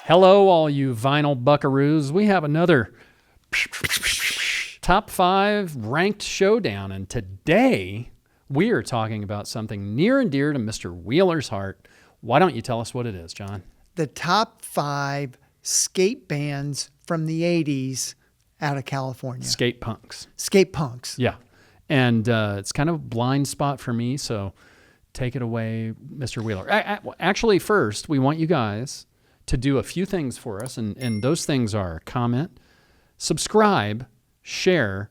Hello, all you vinyl buckaroos. We have another top 5 ranked showdown, and today we are talking about something near and dear to Mr. Wheeler's heart. Why don't you tell us what it is, John? The top 5 skate bands from the 80s out of California. Skate punks. Skate punks. Yeah. And it's kind of a blind spot for me, so take it away, Mr. Wheeler. Actually, first, we want you guys to do a few things for us, and those things are comment, subscribe, share,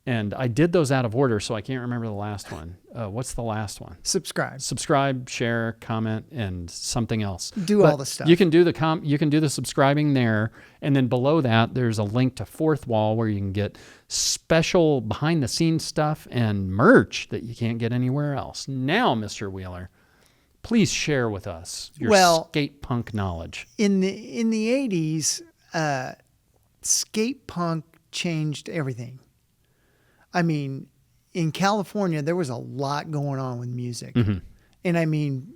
and I did those out of order, so I can't remember the last one. What's the last one? Subscribe. Subscribe, share, comment, and something else. All the stuff. You can do the subscribing there, and then below that, there's a link to Fourth Wall where you can get special behind-the-scenes stuff and merch that you can't get anywhere else. Now, Mr. Wheeler, please share with us your skate punk knowledge. In the 80s, skate punk changed everything. I mean, in California, there was a lot going on with music. Mm-hmm. And I mean,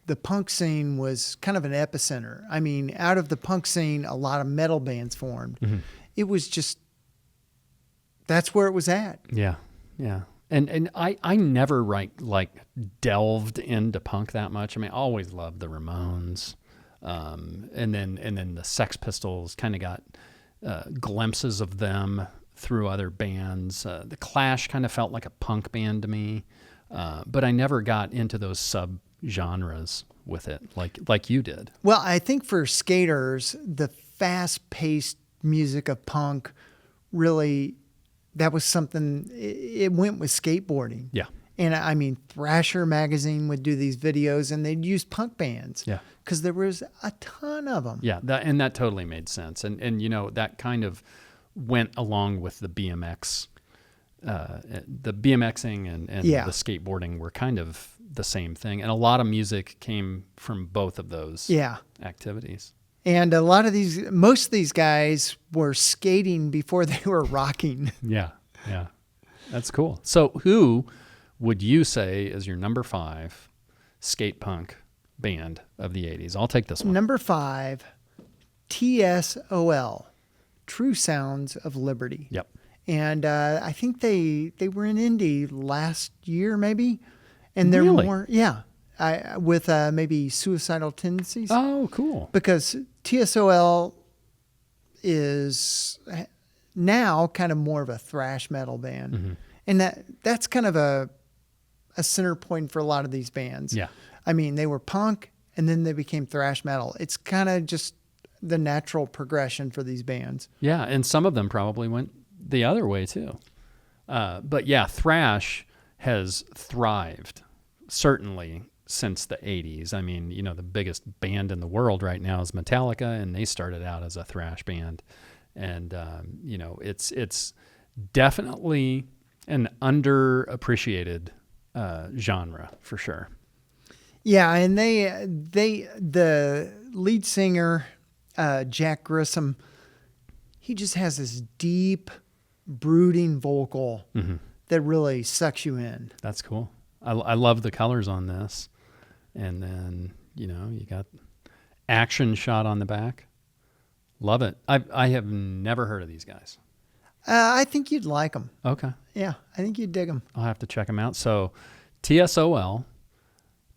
the punk scene was kind of an epicenter. I mean, out of the punk scene, a lot of metal bands formed. Mm-hmm. It was just, that's where it was at. Yeah, yeah. And I never delved into punk that much. I mean, I always loved the Ramones. And then the Sex Pistols kind of got glimpses of them through other bands. The Clash kind of felt like a punk band to me. But I never got into those sub-genres with it like you did. Well, I think for skaters, the fast-paced music of punk really, that was something, it went with skateboarding. Yeah. And I mean, Thrasher magazine would do these videos and they'd use punk bands. Yeah. Because there was a ton of them. Yeah, that totally made sense. And you know, that kind of went along with the BMX. The BMXing and the skateboarding were kind of the same thing. And a lot of music came from both of those activities. And most of these guys were skating before they were rocking. Yeah, yeah. That's cool. So who would you say is your number 5 skate punk band of the 80s? I'll take this one. Number 5, TSOL, True Sounds of Liberty. Yep. And I think they were in Indy last year, maybe. And they're really? more, with maybe Suicidal Tendencies. Oh, cool. Because TSOL is now kind of more of a thrash metal band. Mm-hmm. And that's kind of a center point for a lot of these bands. Yeah. I mean, they were punk and then they became thrash metal. It's kind of just the natural progression for these bands. Yeah, and some of them probably went the other way too. But yeah, thrash has thrived, certainly, since the 80s. I mean, you know, the biggest band in the world right now is Metallica, and they started out as a thrash band. And, you know, it's definitely an underappreciated genre for sure. Yeah, and the lead singer, Jack Grissom, he just has this deep, brooding vocal that really sucks you in. That's cool. I love the colors on this. And then, you know, you got action shot on the back. Love it. I have never heard of these guys. I think you'd like them. Okay. Yeah, I think you'd dig them. I'll have to check them out. So TSOL,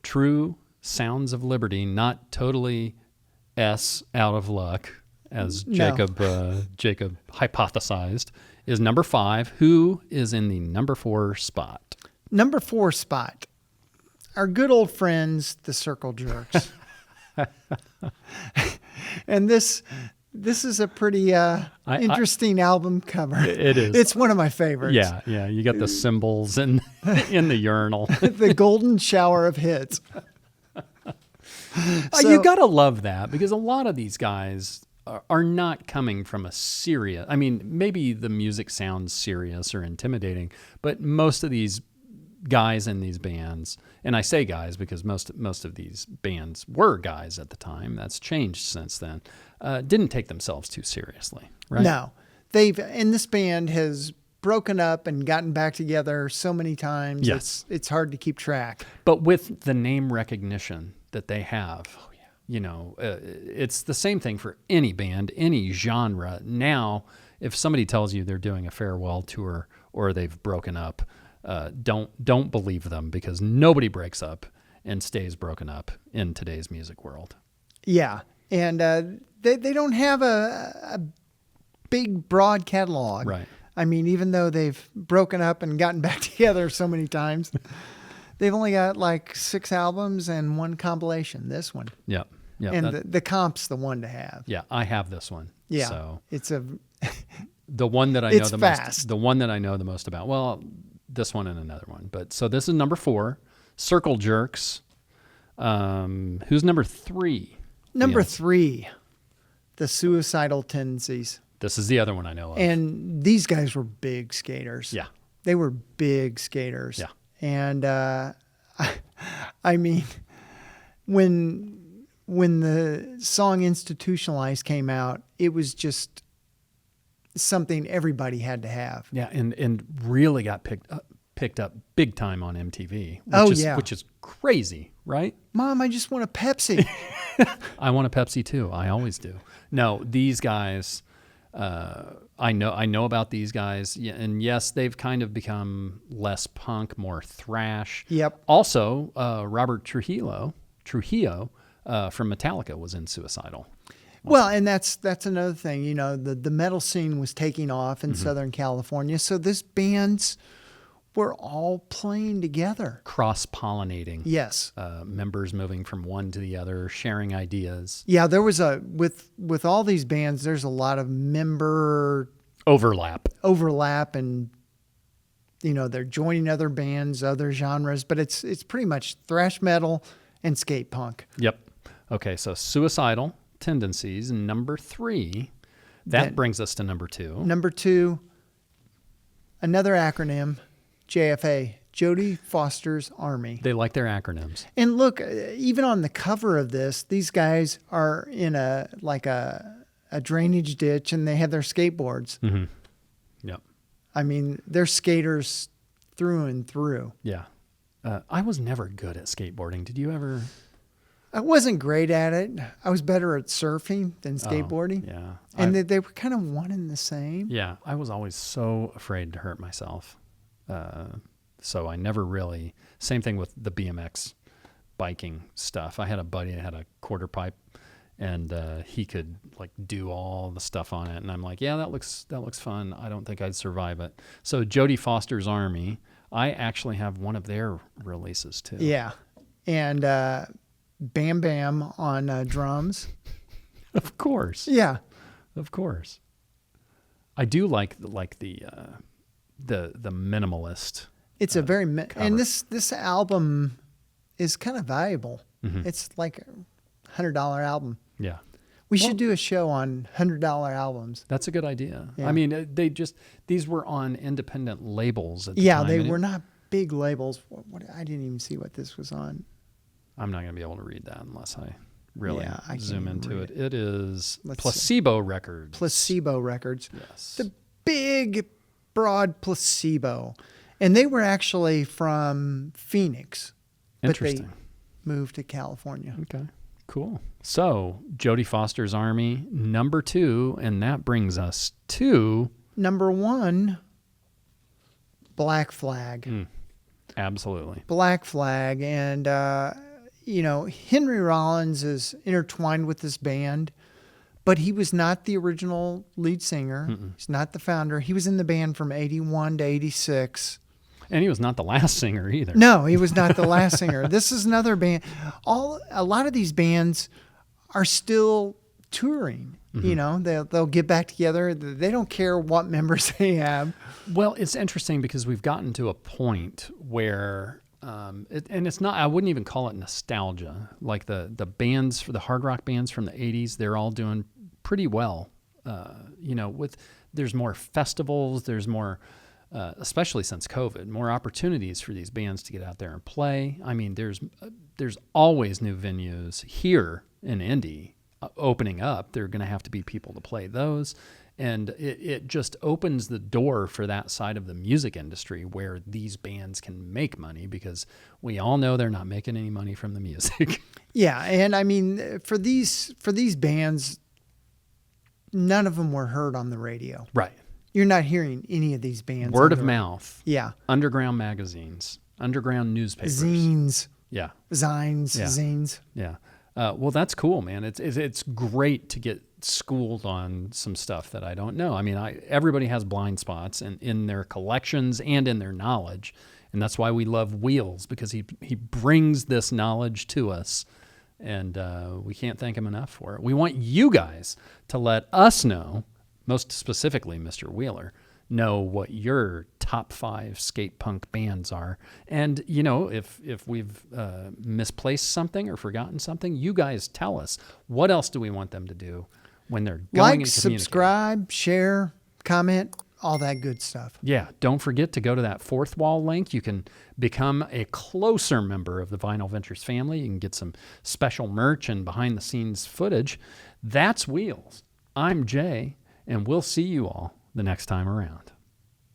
True Sounds of Liberty, not totally S out of luck, as Jacob hypothesized, is number 5. Who is in the number 4 spot? Number 4 spot, our good old friends, the Circle Jerks. And this is a pretty interesting album cover. It is. It's one of my favorites. Yeah. You got the symbols in the urinal. The golden shower of hits. You got to love that, because a lot of these guys are not coming from a serious... I mean, maybe the music sounds serious or intimidating, but most of these guys in these bands, and I say guys because most of these bands were guys at the time. That's changed since then. Didn't take themselves too seriously, right? No. And this band has broken up and gotten back together so many times. Yes. It's hard to keep track. But with the name recognition that they have, It's the same thing for any band, any genre. Now, if somebody tells you they're doing a farewell tour or they've broken up, don't believe them, because nobody breaks up and stays broken up in today's music world. Yeah, and they don't have a big, broad catalog. Right. I mean, even though they've broken up and gotten back together so many times, they've only got like 6 albums and 1 compilation. This one. Yeah. Yeah. And the comp's the one to have. Yeah, I have this one. Yeah. So it's a. the one that I know It's the fast. most. The one that I know the most about. Well, this one and another one. But so this is number 4, Circle Jerks. Who's number 3? Number 3, the Suicidal Tendencies. This is the other one I know of. And these guys were big skaters. Yeah. They were big skaters. Yeah. And I mean, when the song Institutionalized came out, it was just something everybody had to have. Yeah, and really got picked up big time on MTV. Which is crazy, right? Mom, I just want a Pepsi. I want a Pepsi too. I always do. No, these guys, I know about these guys, and yes, they've kind of become less punk, more thrash. Yep. Also, Robert Trujillo from Metallica was in Suicidal. Well, and that's another thing. The metal scene was taking off in Southern California, so these bands were all playing together. Cross-pollinating. Yes. Members moving from one to the other, sharing ideas. Yeah, there was with all these bands, there's a lot of member overlap, and they're joining other bands, other genres, but it's pretty much thrash metal and skate punk. Yep. Okay, so Suicidal Tendencies, number 3. That brings us to number 2. Number 2, another acronym, JFA, Jodie Foster's Army. They like their acronyms. And look, even on the cover of this, these guys are in a drainage ditch, and they have their skateboards. Mm-hmm. Yep. I mean, they're skaters through and through. Yeah. I was never good at skateboarding. Did you ever? I wasn't great at it. I was better at surfing than skateboarding. Yeah. And they were kind of one and the same. Yeah. I was always so afraid to hurt myself. So I never really, same thing with the BMX biking stuff. I had a buddy that had a quarter pipe, and he could like do all the stuff on it. And I'm like, yeah, that looks fun. I don't think I'd survive it. So Jodie Foster's Army, I actually have one of their releases too. Yeah. And Bam Bam on drums. Of course. Yeah. Of course. I do like the minimalist. It's a very cover. and this album is kind of valuable. Mm-hmm. It's like a $100 album. Yeah. We should do a show on $100 albums. That's a good idea. Yeah. I mean, these were on independent labels at the Yeah, time. they were not big labels. I didn't even see what this was on. I'm not going to be able to read that unless I really I zoom can't into read it. It is Let's Placebo Records. Placebo Records. Yes. The big, broad Placebo. And they were actually from Phoenix. Interesting. But they moved to California. Okay, cool. So, Jodie Foster's Army, number 2, and that brings us to... Number 1, Black Flag. Absolutely. Black Flag. And, Henry Rollins is intertwined with this band, but he was not the original lead singer. Mm-mm. He's not the founder. He was in the band from 81 to 86. And he was not the last singer either. No, he was not the last singer. This is another band. A lot of these bands are still touring. Mm-hmm. They'll get back together. They don't care what members they have. Well, it's interesting because we've gotten to a point where, and it's not, I wouldn't even call it nostalgia. Like the bands, for the hard rock bands from the 80s, they're all doing pretty well. There's more festivals, there's more, especially since COVID, more opportunities for these bands to get out there and play. I mean, there's always new venues here in Indy opening up. There are going to have to be people to play those. And it just opens the door for that side of the music industry where these bands can make money, because we all know they're not making any money from the music. Yeah, and I mean, for these bands, none of them were heard on the radio. Right. You're not hearing any of these bands. Word of mouth. Yeah. Underground magazines, underground newspapers. Zines. Yeah. Zines. Yeah. Zines. Yeah. Well, that's cool, man. It's great to get schooled on some stuff that I don't know. I mean, everybody has blind spots in their collections and in their knowledge. And that's why we love Wheels, because he brings this knowledge to us. And we can't thank him enough for it. We want you guys to let us know, most specifically Mr. Wheeler, know what your top 5 skate punk bands are. And, you know, if we've misplaced something or forgotten something, you guys tell us. What else do we want them to do when they're going and communicating? Subscribe, share, comment, all that good stuff. Yeah, don't forget to go to that Fourth Wall link. You can become a closer member of the Vinyl Ventures family. You can get some special merch and behind-the-scenes footage. That's Wheels. I'm Jay, and we'll see you all the next time around.